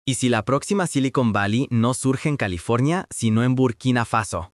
¿Y si la próxima Silicon Valley no surge en California, sino en Burkina Faso?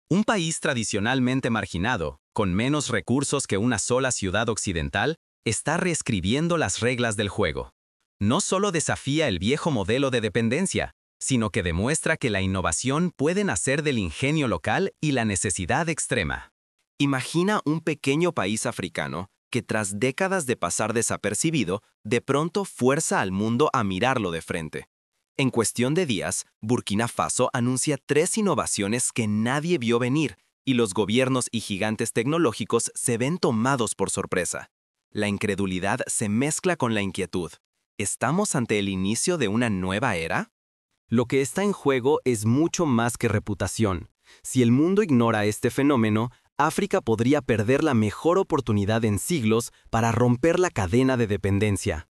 Un país tradicionalmente marginado, con menos recursos que una sola ciudad occidental, está reescribiendo las reglas del juego. No solo desafía el viejo modelo de dependencia, sino que demuestra que la innovación puede nacer del ingenio local y la necesidad extrema. Imagina un pequeño país africano que tras décadas de pasar desapercibido, de pronto fuerza al mundo a mirarlo de frente. En cuestión de días, Burkina Faso anuncia 3 innovaciones que nadie vio venir, y los gobiernos y gigantes tecnológicos se ven tomados por sorpresa. La incredulidad se mezcla con la inquietud. ¿Estamos ante el inicio de una nueva era? Lo que está en juego es mucho más que reputación. Si el mundo ignora este fenómeno, África podría perder la mejor oportunidad en siglos para romper la cadena de dependencia.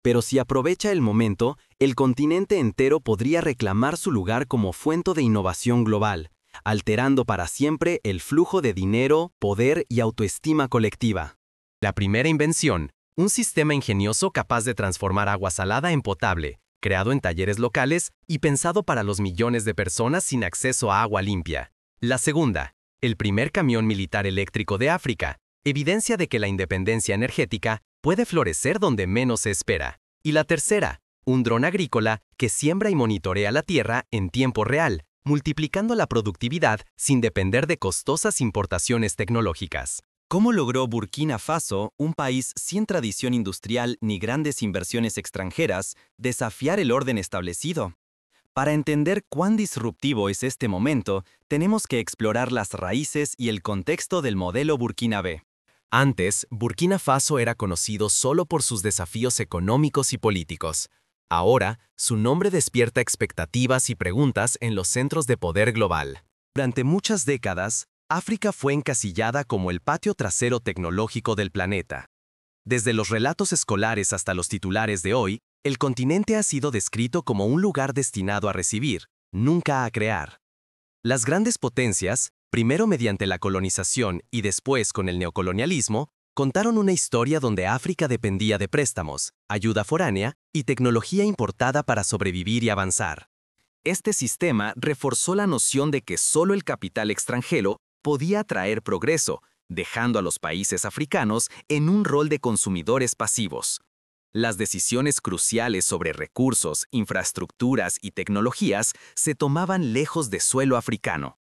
Pero si aprovecha el momento, el continente entero podría reclamar su lugar como fuente de innovación global, alterando para siempre el flujo de dinero, poder y autoestima colectiva. La primera invención, un sistema ingenioso capaz de transformar agua salada en potable, creado en talleres locales y pensado para los millones de personas sin acceso a agua limpia. La segunda, el primer camión militar eléctrico de África, evidencia de que la independencia energética puede florecer donde menos se espera. Y la tercera, un dron agrícola que siembra y monitorea la tierra en tiempo real, multiplicando la productividad sin depender de costosas importaciones tecnológicas. ¿Cómo logró Burkina Faso, un país sin tradición industrial ni grandes inversiones extranjeras, desafiar el orden establecido? Para entender cuán disruptivo es este momento, tenemos que explorar las raíces y el contexto del modelo burkinabé. Antes, Burkina Faso era conocido solo por sus desafíos económicos y políticos. Ahora, su nombre despierta expectativas y preguntas en los centros de poder global. Durante muchas décadas, África fue encasillada como el patio trasero tecnológico del planeta. Desde los relatos escolares hasta los titulares de hoy, el continente ha sido descrito como un lugar destinado a recibir, nunca a crear. Las grandes potencias, primero mediante la colonización y después con el neocolonialismo, contaron una historia donde África dependía de préstamos, ayuda foránea y tecnología importada para sobrevivir y avanzar. Este sistema reforzó la noción de que solo el capital extranjero podía traer progreso, dejando a los países africanos en un rol de consumidores pasivos. Las decisiones cruciales sobre recursos, infraestructuras y tecnologías se tomaban lejos de suelo africano.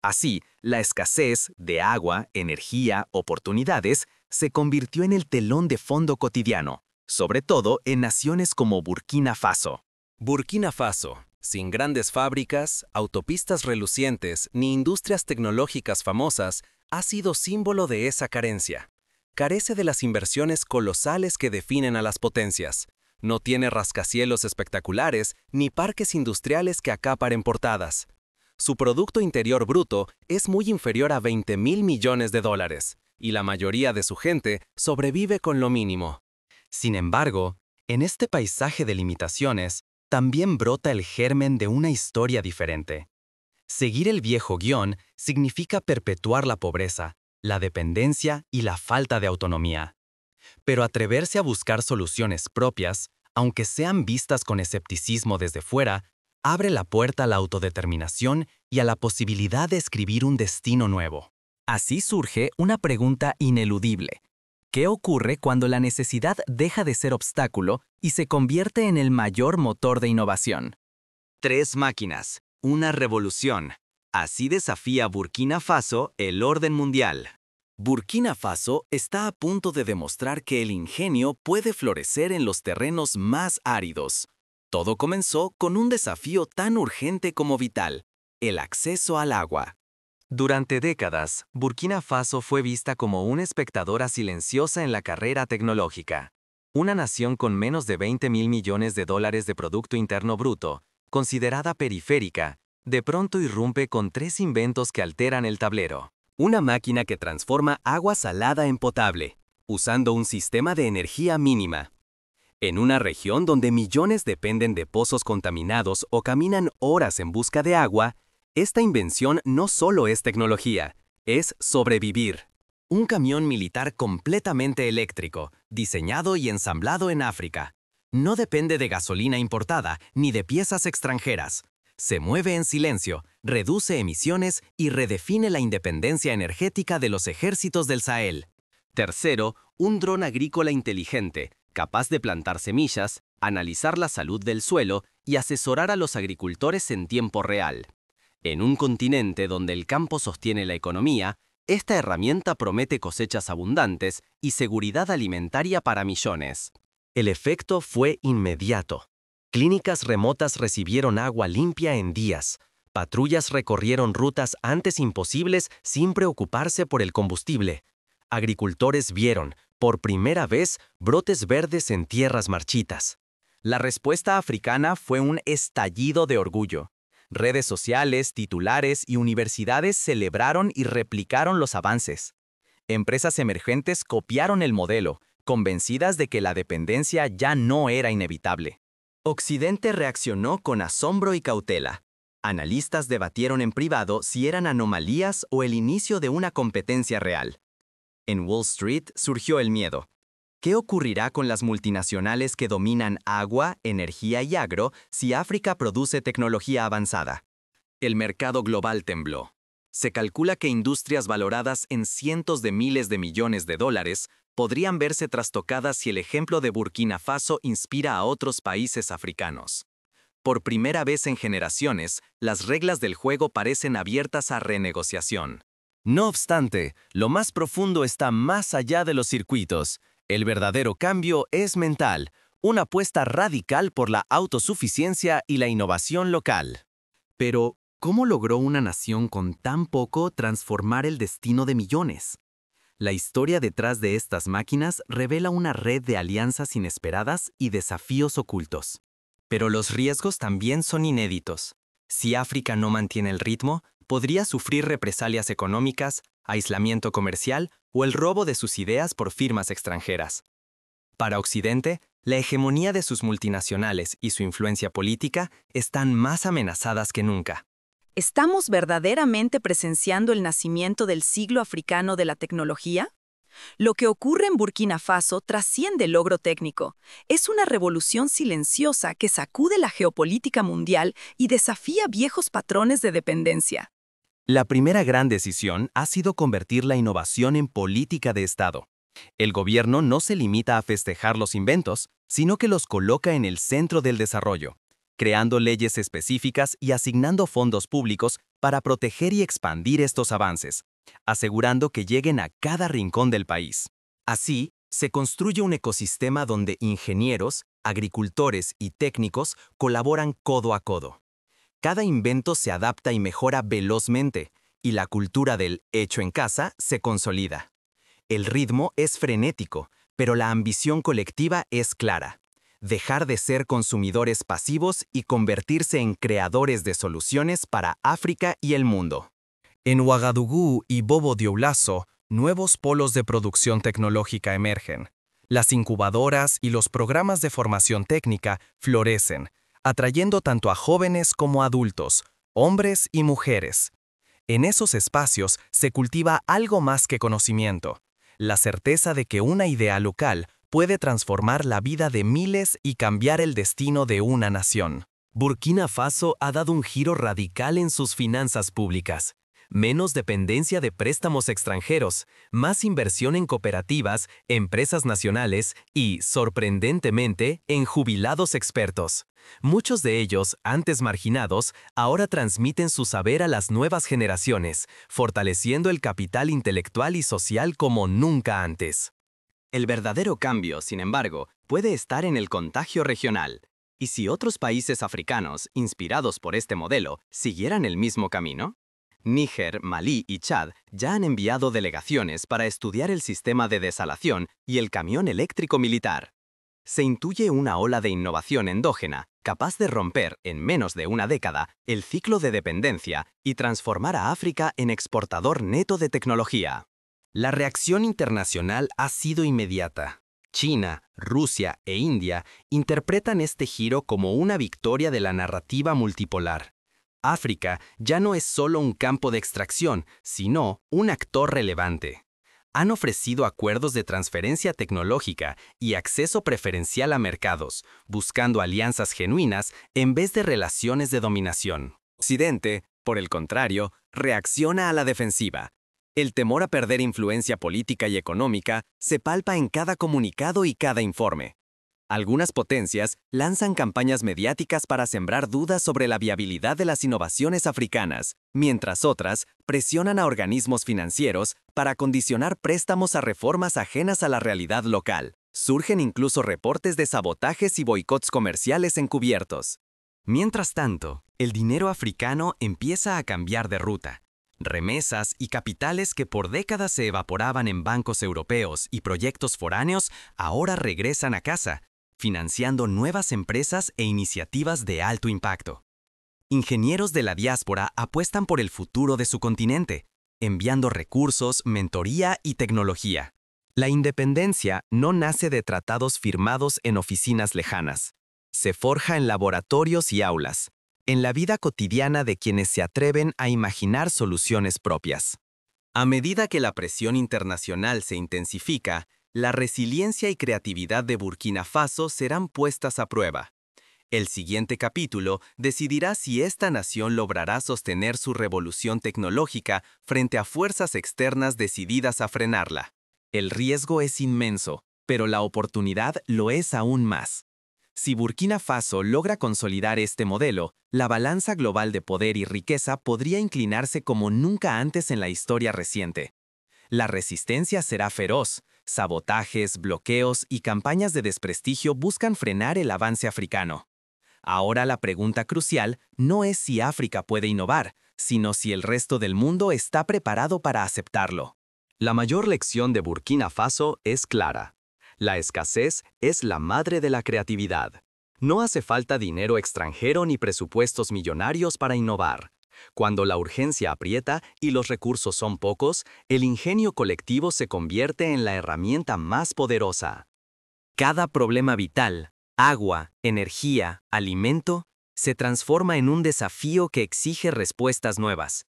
Así, la escasez de agua, energía, oportunidades se convirtió en el telón de fondo cotidiano, sobre todo en naciones como Burkina Faso. Burkina Faso, sin grandes fábricas, autopistas relucientes ni industrias tecnológicas famosas, ha sido símbolo de esa carencia. Carece de las inversiones colosales que definen a las potencias. No tiene rascacielos espectaculares ni parques industriales que acaparen portadas. Su Producto Interior Bruto es muy inferior a 20.000 millones de dólares, y la mayoría de su gente sobrevive con lo mínimo. Sin embargo, en este paisaje de limitaciones, también brota el germen de una historia diferente. Seguir el viejo guión significa perpetuar la pobreza, la dependencia y la falta de autonomía. Pero atreverse a buscar soluciones propias, aunque sean vistas con escepticismo desde fuera, abre la puerta a la autodeterminación y a la posibilidad de escribir un destino nuevo. Así surge una pregunta ineludible. ¿Qué ocurre cuando la necesidad deja de ser obstáculo y se convierte en el mayor motor de innovación? 3 máquinas, una revolución. Así desafía Burkina Faso el orden mundial. Burkina Faso está a punto de demostrar que el ingenio puede florecer en los terrenos más áridos. Todo comenzó con un desafío tan urgente como vital: el acceso al agua. Durante décadas, Burkina Faso fue vista como una espectadora silenciosa en la carrera tecnológica. Una nación con menos de 20.000 millones de dólares de Producto Interno Bruto, considerada periférica, de pronto irrumpe con 3 inventos que alteran el tablero. Una máquina que transforma agua salada en potable, usando un sistema de energía mínima. En una región donde millones dependen de pozos contaminados o caminan horas en busca de agua, esta invención no solo es tecnología, es sobrevivir. Un camión militar completamente eléctrico, diseñado y ensamblado en África. No depende de gasolina importada ni de piezas extranjeras. Se mueve en silencio, reduce emisiones y redefine la independencia energética de los ejércitos del Sahel. Tercero, un dron agrícola inteligente, capaz de plantar semillas, analizar la salud del suelo y asesorar a los agricultores en tiempo real. En un continente donde el campo sostiene la economía, esta herramienta promete cosechas abundantes y seguridad alimentaria para millones. El efecto fue inmediato. Clínicas remotas recibieron agua limpia en días. Patrullas recorrieron rutas antes imposibles sin preocuparse por el combustible. Agricultores vieron, por primera vez, brotes verdes en tierras marchitas. La respuesta africana fue un estallido de orgullo. Redes sociales, titulares y universidades celebraron y replicaron los avances. Empresas emergentes copiaron el modelo, convencidas de que la dependencia ya no era inevitable. Occidente reaccionó con asombro y cautela. Analistas debatieron en privado si eran anomalías o el inicio de una competencia real. En Wall Street surgió el miedo. ¿Qué ocurrirá con las multinacionales que dominan agua, energía y agro si África produce tecnología avanzada? El mercado global tembló. Se calcula que industrias valoradas en cientos de miles de millones de dólares podrían verse trastocadas si el ejemplo de Burkina Faso inspira a otros países africanos. Por primera vez en generaciones, las reglas del juego parecen abiertas a renegociación. No obstante, lo más profundo está más allá de los circuitos. El verdadero cambio es mental, una apuesta radical por la autosuficiencia y la innovación local. Pero, ¿cómo logró una nación con tan poco transformar el destino de millones? La historia detrás de estas máquinas revela una red de alianzas inesperadas y desafíos ocultos. Pero los riesgos también son inéditos. Si África no mantiene el ritmo, podría sufrir represalias económicas, aislamiento comercial o el robo de sus ideas por firmas extranjeras. Para Occidente, la hegemonía de sus multinacionales y su influencia política están más amenazadas que nunca. ¿Estamos verdaderamente presenciando el nacimiento del siglo africano de la tecnología? Lo que ocurre en Burkina Faso trasciende el logro técnico. Es una revolución silenciosa que sacude la geopolítica mundial y desafía viejos patrones de dependencia. La primera gran decisión ha sido convertir la innovación en política de Estado. El gobierno no se limita a festejar los inventos, sino que los coloca en el centro del desarrollo, creando leyes específicas y asignando fondos públicos para proteger y expandir estos avances, asegurando que lleguen a cada rincón del país. Así, se construye un ecosistema donde ingenieros, agricultores y técnicos colaboran codo a codo. Cada invento se adapta y mejora velozmente, y la cultura del hecho en casa se consolida. El ritmo es frenético, pero la ambición colectiva es clara: dejar de ser consumidores pasivos y convertirse en creadores de soluciones para África y el mundo. En Ouagadougou y Bobo-Dioulasso, nuevos polos de producción tecnológica emergen. Las incubadoras y los programas de formación técnica florecen, atrayendo tanto a jóvenes como a adultos, hombres y mujeres. En esos espacios se cultiva algo más que conocimiento: la certeza de que una idea local puede transformar la vida de miles y cambiar el destino de una nación. Burkina Faso ha dado un giro radical en sus finanzas públicas. Menos dependencia de préstamos extranjeros, más inversión en cooperativas, empresas nacionales y, sorprendentemente, en jubilados expertos. Muchos de ellos, antes marginados, ahora transmiten su saber a las nuevas generaciones, fortaleciendo el capital intelectual y social como nunca antes. El verdadero cambio, sin embargo, puede estar en el contagio regional. ¿Y si otros países africanos, inspirados por este modelo, siguieran el mismo camino? Níger, Malí y Chad ya han enviado delegaciones para estudiar el sistema de desalación y el camión eléctrico militar. Se intuye una ola de innovación endógena capaz de romper, en menos de una década, el ciclo de dependencia y transformar a África en exportador neto de tecnología. La reacción internacional ha sido inmediata. China, Rusia e India interpretan este giro como una victoria de la narrativa multipolar. África ya no es solo un campo de extracción, sino un actor relevante. Han ofrecido acuerdos de transferencia tecnológica y acceso preferencial a mercados, buscando alianzas genuinas en vez de relaciones de dominación. Occidente, por el contrario, reacciona a la defensiva. El temor a perder influencia política y económica se palpa en cada comunicado y cada informe. Algunas potencias lanzan campañas mediáticas para sembrar dudas sobre la viabilidad de las innovaciones africanas, mientras otras presionan a organismos financieros para condicionar préstamos a reformas ajenas a la realidad local. Surgen incluso reportes de sabotajes y boicots comerciales encubiertos. Mientras tanto, el dinero africano empieza a cambiar de ruta. Remesas y capitales que por décadas se evaporaban en bancos europeos y proyectos foráneos ahora regresan a casa, financiando nuevas empresas e iniciativas de alto impacto. Ingenieros de la diáspora apuestan por el futuro de su continente, enviando recursos, mentoría y tecnología. La independencia no nace de tratados firmados en oficinas lejanas. Se forja en laboratorios y aulas, en la vida cotidiana de quienes se atreven a imaginar soluciones propias. A medida que la presión internacional se intensifica, la resiliencia y creatividad de Burkina Faso serán puestas a prueba. El siguiente capítulo decidirá si esta nación logrará sostener su revolución tecnológica frente a fuerzas externas decididas a frenarla. El riesgo es inmenso, pero la oportunidad lo es aún más. Si Burkina Faso logra consolidar este modelo, la balanza global de poder y riqueza podría inclinarse como nunca antes en la historia reciente. La resistencia será feroz. Sabotajes, bloqueos y campañas de desprestigio buscan frenar el avance africano. Ahora la pregunta crucial no es si África puede innovar, sino si el resto del mundo está preparado para aceptarlo. La mayor lección de Burkina Faso es clara. La escasez es la madre de la creatividad. No hace falta dinero extranjero ni presupuestos millonarios para innovar. Cuando la urgencia aprieta y los recursos son pocos, el ingenio colectivo se convierte en la herramienta más poderosa. Cada problema vital, agua, energía, alimento, se transforma en un desafío que exige respuestas nuevas.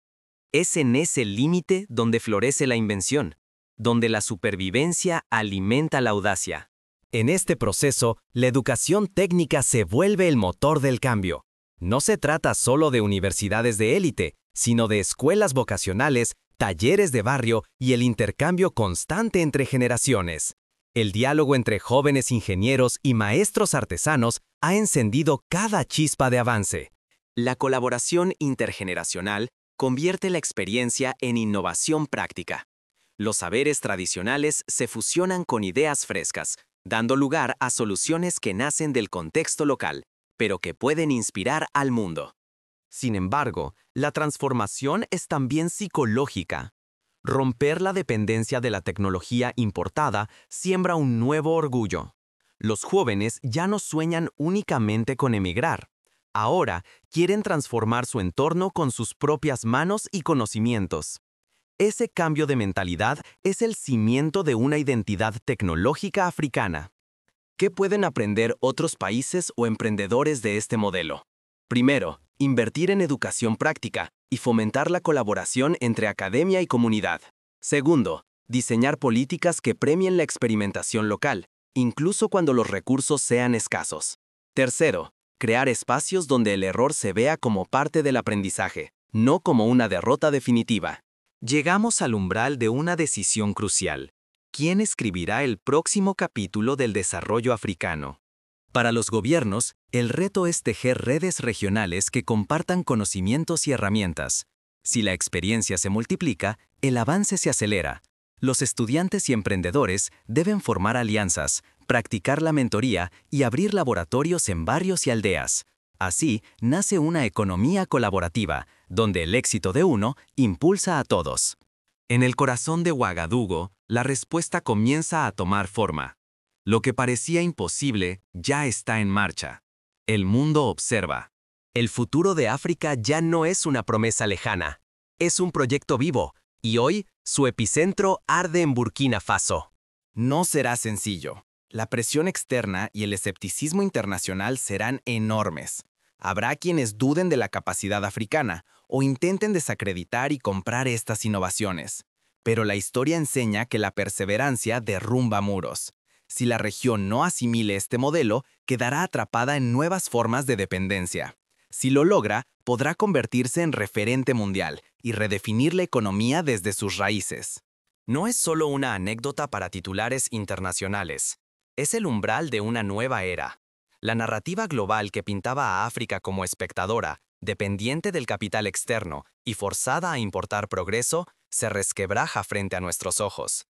Es en ese límite donde florece la invención, donde la supervivencia alimenta la audacia. En este proceso, la educación técnica se vuelve el motor del cambio. No se trata solo de universidades de élite, sino de escuelas vocacionales, talleres de barrio y el intercambio constante entre generaciones. El diálogo entre jóvenes ingenieros y maestros artesanos ha encendido cada chispa de avance. La colaboración intergeneracional convierte la experiencia en innovación práctica. Los saberes tradicionales se fusionan con ideas frescas, dando lugar a soluciones que nacen del contexto local, pero que pueden inspirar al mundo. Sin embargo, la transformación es también psicológica. Romper la dependencia de la tecnología importada siembra un nuevo orgullo. Los jóvenes ya no sueñan únicamente con emigrar. Ahora quieren transformar su entorno con sus propias manos y conocimientos. Ese cambio de mentalidad es el cimiento de una identidad tecnológica africana. ¿Qué pueden aprender otros países o emprendedores de este modelo? Primero, invertir en educación práctica y fomentar la colaboración entre academia y comunidad. Segundo, diseñar políticas que premien la experimentación local, incluso cuando los recursos sean escasos. Tercero, crear espacios donde el error se vea como parte del aprendizaje, no como una derrota definitiva. Llegamos al umbral de una decisión crucial. ¿Quién escribirá el próximo capítulo del desarrollo africano? Para los gobiernos, el reto es tejer redes regionales que compartan conocimientos y herramientas. Si la experiencia se multiplica, el avance se acelera. Los estudiantes y emprendedores deben formar alianzas, practicar la mentoría y abrir laboratorios en barrios y aldeas. Así, nace una economía colaborativa, donde el éxito de uno impulsa a todos. En el corazón de Ouagadougou, la respuesta comienza a tomar forma. Lo que parecía imposible ya está en marcha. El mundo observa. El futuro de África ya no es una promesa lejana. Es un proyecto vivo, y hoy su epicentro arde en Burkina Faso. No será sencillo. La presión externa y el escepticismo internacional serán enormes. Habrá quienes duden de la capacidad africana o intenten desacreditar y comprar estas innovaciones. Pero la historia enseña que la perseverancia derrumba muros. Si la región no asimile este modelo, quedará atrapada en nuevas formas de dependencia. Si lo logra, podrá convertirse en referente mundial y redefinir la economía desde sus raíces. No es solo una anécdota para titulares internacionales. Es el umbral de una nueva era. La narrativa global que pintaba a África como espectadora, dependiente del capital externo y forzada a importar progreso, se resquebraja frente a nuestros ojos.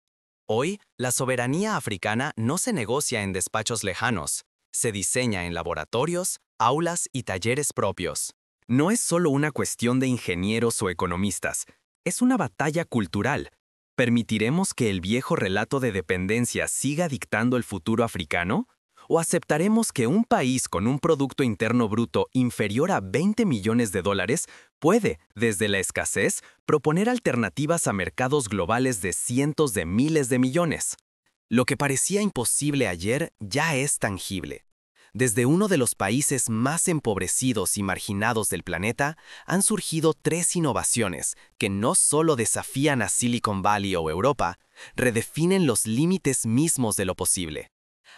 Hoy, la soberanía africana no se negocia en despachos lejanos, se diseña en laboratorios, aulas y talleres propios. No es solo una cuestión de ingenieros o economistas, es una batalla cultural. ¿Permitiremos que el viejo relato de dependencia siga dictando el futuro africano? ¿O aceptaremos que un país con un Producto Interno Bruto inferior a 20 millones de dólares puede, desde la escasez, proponer alternativas a mercados globales de cientos de miles de millones? Lo que parecía imposible ayer ya es tangible. Desde uno de los países más empobrecidos y marginados del planeta, han surgido 3 innovaciones que no solo desafían a Silicon Valley o Europa, redefinen los límites mismos de lo posible.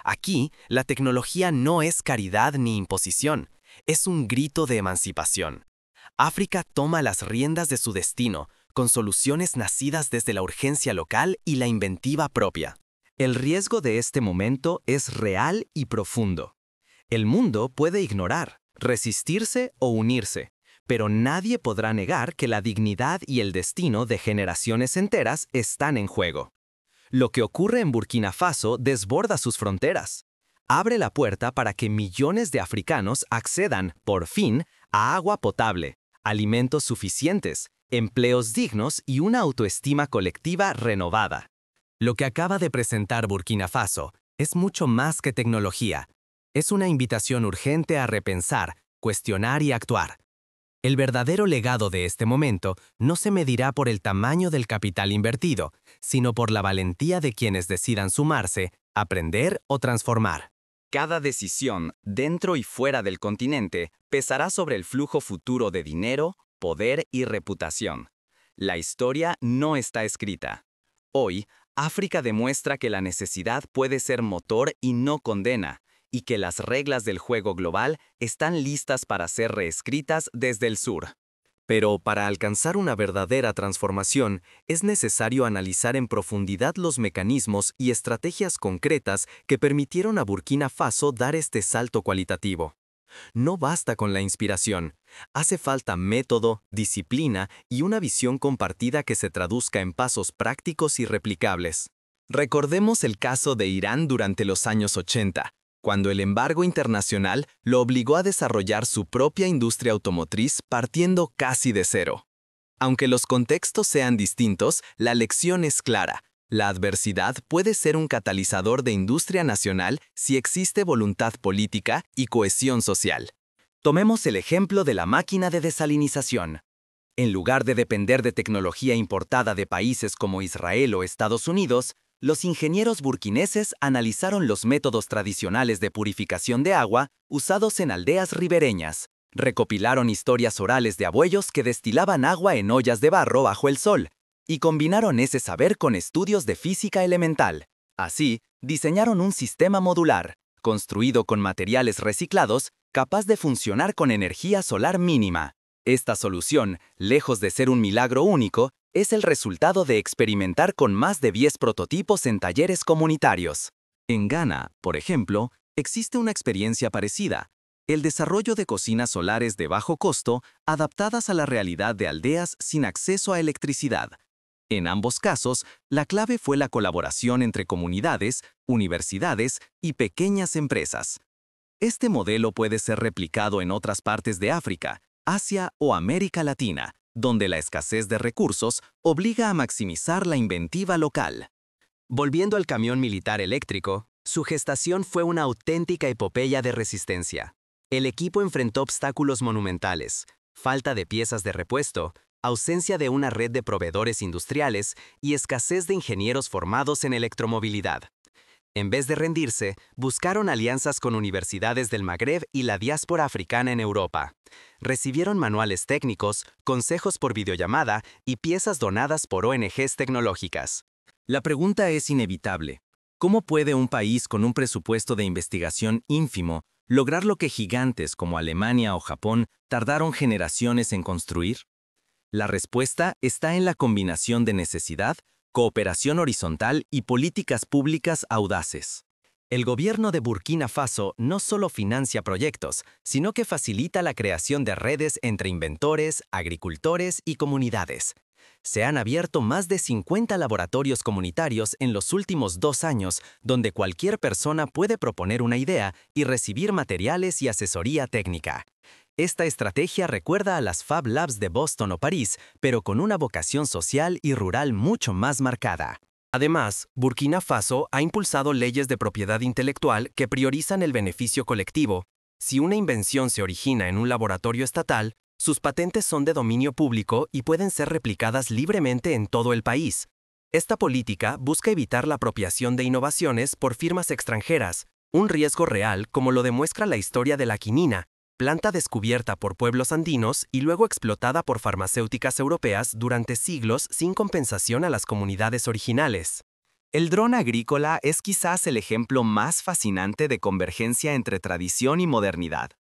Aquí, la tecnología no es caridad ni imposición, es un grito de emancipación. África toma las riendas de su destino, con soluciones nacidas desde la urgencia local y la inventiva propia. El riesgo de este momento es real y profundo. El mundo puede ignorar, resistirse o unirse, pero nadie podrá negar que la dignidad y el destino de generaciones enteras están en juego. Lo que ocurre en Burkina Faso desborda sus fronteras. Abre la puerta para que millones de africanos accedan, por fin, a agua potable, alimentos suficientes, empleos dignos y una autoestima colectiva renovada. Lo que acaba de presentar Burkina Faso es mucho más que tecnología. Es una invitación urgente a repensar, cuestionar y actuar. El verdadero legado de este momento no se medirá por el tamaño del capital invertido, sino por la valentía de quienes decidan sumarse, aprender o transformar. Cada decisión, dentro y fuera del continente, pesará sobre el flujo futuro de dinero, poder y reputación. La historia no está escrita. Hoy, África demuestra que la necesidad puede ser motor y no condena, y que las reglas del juego global están listas para ser reescritas desde el sur. Pero para alcanzar una verdadera transformación, es necesario analizar en profundidad los mecanismos y estrategias concretas que permitieron a Burkina Faso dar este salto cualitativo. No basta con la inspiración, hace falta método, disciplina y una visión compartida que se traduzca en pasos prácticos y replicables. Recordemos el caso de Irán durante los años 80. Cuando el embargo internacional lo obligó a desarrollar su propia industria automotriz partiendo casi de cero. Aunque los contextos sean distintos, la lección es clara. La adversidad puede ser un catalizador de industria nacional si existe voluntad política y cohesión social. Tomemos el ejemplo de la máquina de desalinización. En lugar de depender de tecnología importada de países como Israel o Estados Unidos, los ingenieros burkineses analizaron los métodos tradicionales de purificación de agua usados en aldeas ribereñas. Recopilaron historias orales de abuelos que destilaban agua en ollas de barro bajo el sol, y combinaron ese saber con estudios de física elemental. Así, diseñaron un sistema modular, construido con materiales reciclados, capaz de funcionar con energía solar mínima. Esta solución, lejos de ser un milagro único, es el resultado de experimentar con más de 10 prototipos en talleres comunitarios. En Ghana, por ejemplo, existe una experiencia parecida: el desarrollo de cocinas solares de bajo costo adaptadas a la realidad de aldeas sin acceso a electricidad. En ambos casos, la clave fue la colaboración entre comunidades, universidades y pequeñas empresas. Este modelo puede ser replicado en otras partes de África, Asia o América Latina, donde la escasez de recursos obliga a maximizar la inventiva local. Volviendo al camión militar eléctrico, su gestación fue una auténtica epopeya de resistencia. El equipo enfrentó obstáculos monumentales: falta de piezas de repuesto, ausencia de una red de proveedores industriales y escasez de ingenieros formados en electromovilidad. En vez de rendirse, buscaron alianzas con universidades del Magreb y la diáspora africana en Europa. Recibieron manuales técnicos, consejos por videollamada y piezas donadas por ONGs tecnológicas. La pregunta es inevitable. ¿Cómo puede un país con un presupuesto de investigación ínfimo lograr lo que gigantes como Alemania o Japón tardaron generaciones en construir? La respuesta está en la combinación de necesidad, cooperación horizontal y políticas públicas audaces. El gobierno de Burkina Faso no solo financia proyectos, sino que facilita la creación de redes entre inventores, agricultores y comunidades. Se han abierto más de 50 laboratorios comunitarios en los últimos 2 años, donde cualquier persona puede proponer una idea y recibir materiales y asesoría técnica. Esta estrategia recuerda a las Fab Labs de Boston o París, pero con una vocación social y rural mucho más marcada. Además, Burkina Faso ha impulsado leyes de propiedad intelectual que priorizan el beneficio colectivo. Si una invención se origina en un laboratorio estatal, sus patentes son de dominio público y pueden ser replicadas libremente en todo el país. Esta política busca evitar la apropiación de innovaciones por firmas extranjeras, un riesgo real como lo demuestra la historia de la quinina, planta descubierta por pueblos andinos y luego explotada por farmacéuticas europeas durante siglos sin compensación a las comunidades originales. El dron agrícola es quizás el ejemplo más fascinante de convergencia entre tradición y modernidad.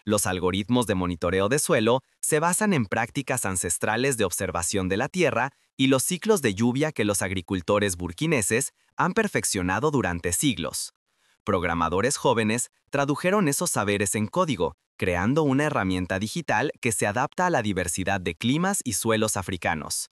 Los algoritmos de monitoreo de suelo se basan en prácticas ancestrales de observación de la tierra y los ciclos de lluvia que los agricultores burkineses han perfeccionado durante siglos. Programadores jóvenes tradujeron esos saberes en código, creando una herramienta digital que se adapta a la diversidad de climas y suelos africanos.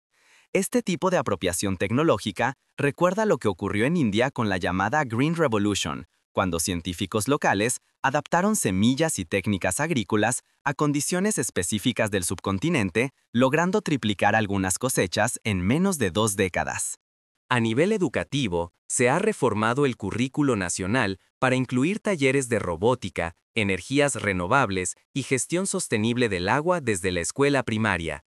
Este tipo de apropiación tecnológica recuerda lo que ocurrió en India con la llamada Green Revolution, cuando científicos locales adaptaron semillas y técnicas agrícolas a condiciones específicas del subcontinente, logrando triplicar algunas cosechas en menos de 2 décadas. A nivel educativo, se ha reformado el currículo nacional para incluir talleres de robótica, energías renovables y gestión sostenible del agua desde la escuela primaria.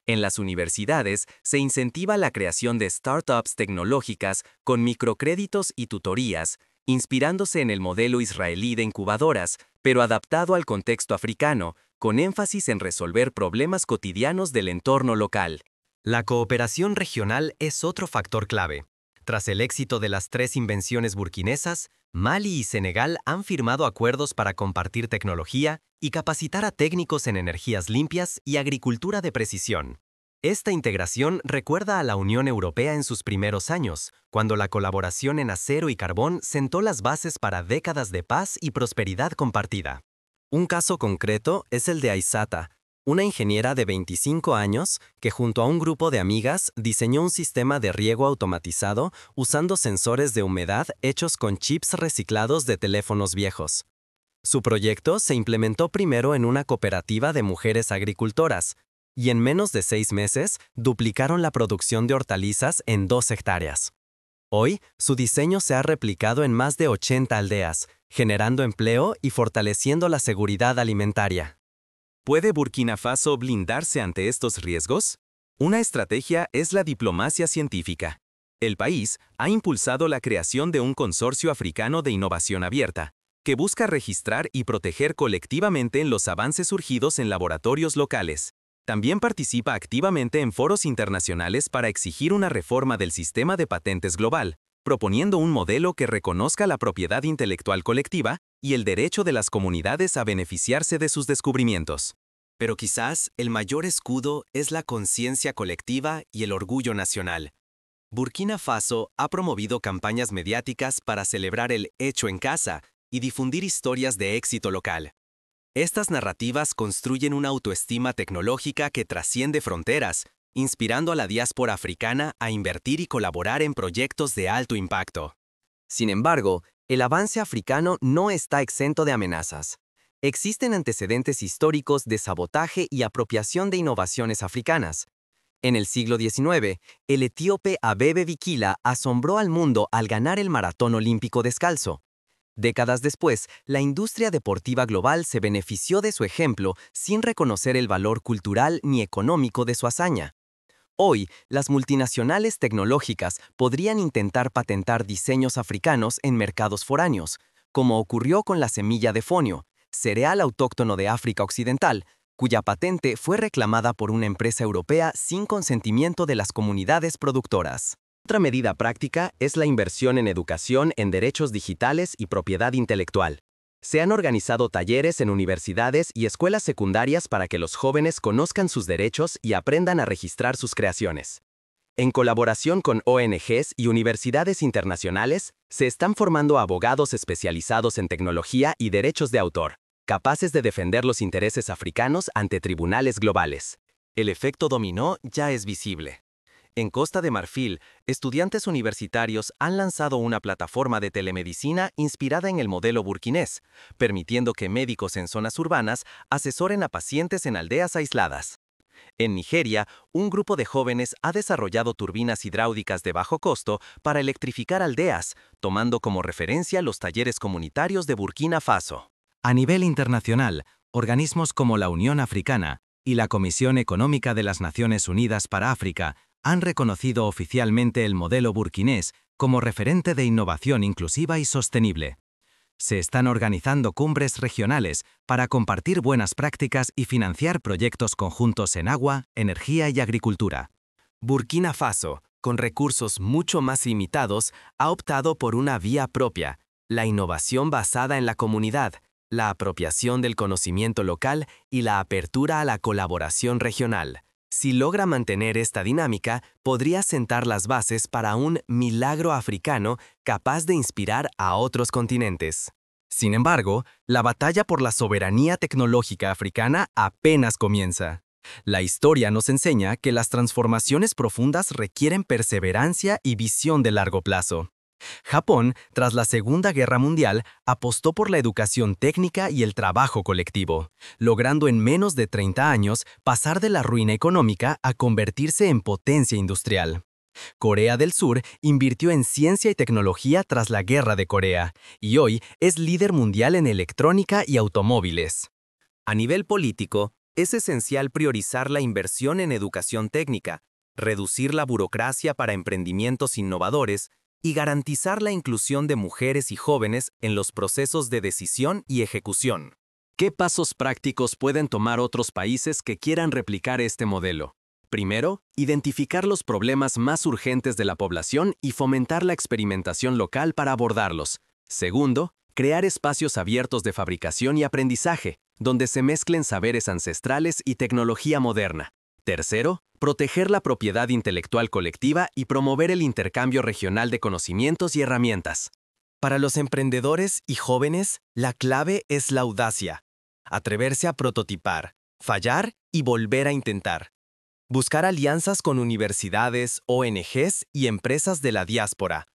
En las universidades se incentiva la creación de startups tecnológicas con microcréditos y tutorías, inspirándose en el modelo israelí de incubadoras, pero adaptado al contexto africano, con énfasis en resolver problemas cotidianos del entorno local. La cooperación regional es otro factor clave. Tras el éxito de las 3 invenciones burkinesas, Mali y Senegal han firmado acuerdos para compartir tecnología y capacitar a técnicos en energías limpias y agricultura de precisión. Esta integración recuerda a la Unión Europea en sus primeros años, cuando la colaboración en acero y carbón sentó las bases para décadas de paz y prosperidad compartida. Un caso concreto es el de Aissata, una ingeniera de 25 años que junto a un grupo de amigas diseñó un sistema de riego automatizado usando sensores de humedad hechos con chips reciclados de teléfonos viejos. Su proyecto se implementó primero en una cooperativa de mujeres agricultoras, y en menos de 6 meses duplicaron la producción de hortalizas en 2 hectáreas. Hoy, su diseño se ha replicado en más de 80 aldeas, generando empleo y fortaleciendo la seguridad alimentaria. ¿Puede Burkina Faso blindarse ante estos riesgos? Una estrategia es la diplomacia científica. El país ha impulsado la creación de un consorcio africano de innovación abierta, que busca registrar y proteger colectivamente los avances surgidos en laboratorios locales. También participa activamente en foros internacionales para exigir una reforma del sistema de patentes global, proponiendo un modelo que reconozca la propiedad intelectual colectiva y el derecho de las comunidades a beneficiarse de sus descubrimientos. Pero quizás el mayor escudo es la conciencia colectiva y el orgullo nacional. Burkina Faso ha promovido campañas mediáticas para celebrar el hecho en casa y difundir historias de éxito local. Estas narrativas construyen una autoestima tecnológica que trasciende fronteras, inspirando a la diáspora africana a invertir y colaborar en proyectos de alto impacto. Sin embargo, el avance africano no está exento de amenazas. Existen antecedentes históricos de sabotaje y apropiación de innovaciones africanas. En el siglo XIX, el etíope Abebe Bikila asombró al mundo al ganar el maratón olímpico descalzo. Décadas después, la industria deportiva global se benefició de su ejemplo sin reconocer el valor cultural ni económico de su hazaña. Hoy, las multinacionales tecnológicas podrían intentar patentar diseños africanos en mercados foráneos, como ocurrió con la semilla de fonio, cereal autóctono de África Occidental, cuya patente fue reclamada por una empresa europea sin consentimiento de las comunidades productoras. Otra medida práctica es la inversión en educación en derechos digitales y propiedad intelectual. Se han organizado talleres en universidades y escuelas secundarias para que los jóvenes conozcan sus derechos y aprendan a registrar sus creaciones. En colaboración con ONGs y universidades internacionales, se están formando abogados especializados en tecnología y derechos de autor, capaces de defender los intereses africanos ante tribunales globales. El efecto dominó ya es visible. En Costa de Marfil, estudiantes universitarios han lanzado una plataforma de telemedicina inspirada en el modelo burkinés, permitiendo que médicos en zonas urbanas asesoren a pacientes en aldeas aisladas. En Nigeria, un grupo de jóvenes ha desarrollado turbinas hidráulicas de bajo costo para electrificar aldeas, tomando como referencia los talleres comunitarios de Burkina Faso. A nivel internacional, organismos como la Unión Africana y la Comisión Económica de las Naciones Unidas para África han reconocido oficialmente el modelo burkinés como referente de innovación inclusiva y sostenible. Se están organizando cumbres regionales para compartir buenas prácticas y financiar proyectos conjuntos en agua, energía y agricultura. Burkina Faso, con recursos mucho más limitados, ha optado por una vía propia, la innovación basada en la comunidad, la apropiación del conocimiento local y la apertura a la colaboración regional. Si logra mantener esta dinámica, podría sentar las bases para un milagro africano capaz de inspirar a otros continentes. Sin embargo, la batalla por la soberanía tecnológica africana apenas comienza. La historia nos enseña que las transformaciones profundas requieren perseverancia y visión de largo plazo. Japón, tras la Segunda Guerra Mundial, apostó por la educación técnica y el trabajo colectivo, logrando en menos de 30 años pasar de la ruina económica a convertirse en potencia industrial. Corea del Sur invirtió en ciencia y tecnología tras la Guerra de Corea, y hoy es líder mundial en electrónica y automóviles. A nivel político, es esencial priorizar la inversión en educación técnica, reducir la burocracia para emprendimientos innovadores, y garantizar la inclusión de mujeres y jóvenes en los procesos de decisión y ejecución. ¿Qué pasos prácticos pueden tomar otros países que quieran replicar este modelo? Primero, identificar los problemas más urgentes de la población y fomentar la experimentación local para abordarlos. Segundo, crear espacios abiertos de fabricación y aprendizaje, donde se mezclen saberes ancestrales y tecnología moderna. Tercero, proteger la propiedad intelectual colectiva y promover el intercambio regional de conocimientos y herramientas. Para los emprendedores y jóvenes, la clave es la audacia. Atreverse a prototipar, fallar y volver a intentar. Buscar alianzas con universidades, ONGs y empresas de la diáspora.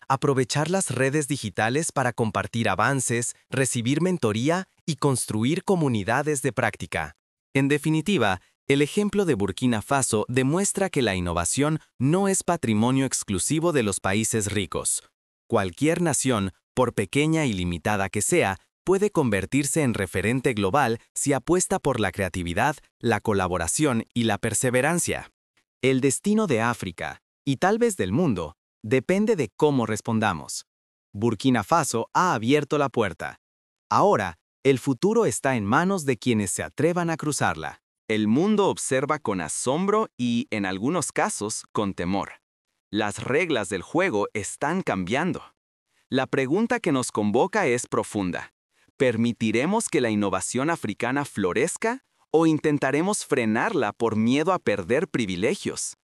Aprovechar las redes digitales para compartir avances, recibir mentoría y construir comunidades de práctica. En definitiva, el ejemplo de Burkina Faso demuestra que la innovación no es patrimonio exclusivo de los países ricos. Cualquier nación, por pequeña y limitada que sea, puede convertirse en referente global si apuesta por la creatividad, la colaboración y la perseverancia. El destino de África, y tal vez del mundo, depende de cómo respondamos. Burkina Faso ha abierto la puerta. Ahora, el futuro está en manos de quienes se atrevan a cruzarla. El mundo observa con asombro y, en algunos casos, con temor. Las reglas del juego están cambiando. La pregunta que nos convoca es profunda. ¿Permitiremos que la innovación africana florezca o intentaremos frenarla por miedo a perder privilegios?